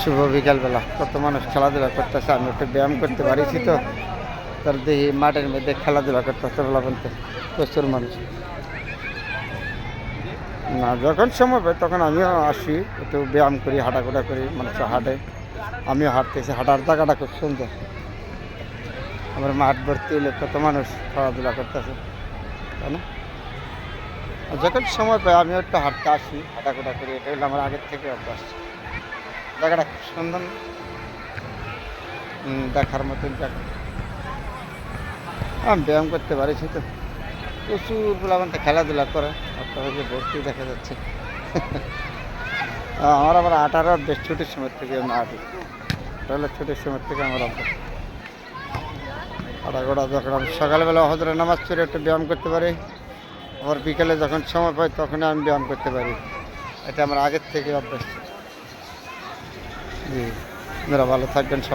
শুভ বিকালবেলা কত মানুষ খেলাধুলা করতেছে। আমি একটু ব্যায়াম করতে পারিছি তো, তার দেখি মাঠের মধ্যে খেলাধুলা করতেছে বেলা বলতে প্রচুর মানুষ। না যখন সময় পাই তখন আমিও আসি, একটু ব্যায়াম করি, হাঁটাঘোটা করি, মানুষ হাঁটে, আমিও হাঁটতেছি। হাঁটার জায়গাটা খুব সুন্দর। আমার মাঠ ভর্তি হলে কত মানুষ খেলাধুলা করতেছে, তাই না? আর যখন সময় পাই আমিও একটু হাঁটতে আসি, হাঁটাঘোটা করি। এটা হলো আমার আগের থেকে অভ্যাস। জায়গাটা খুব সুন্দর না? দেখার মতন জায়গা। আমি ব্যায়াম করতে পারিছি তো, প্রচুর বলতে খেলাধুলা করে। আপনার হচ্ছে ভর্তি দেখা যাচ্ছে। আমার আবার হাঁটার অভ্যেস ছুটির সময় থেকে আমি হাঁটি। তাহলে ছুটির সময় থেকে আমার অভ্যাস হাঁটাঘোটা। যখন আমি সকালবেলা হজরের নামাজ পড়ে একটু ব্যায়াম করতে পারি, আবার বিকেলে যখন সময় পাই তখন আমি ব্যায়াম করতে পারি। এটা আমার আগের থেকে অভ্যাস। জি, আপনারা ভালো থাকবেন সবাই।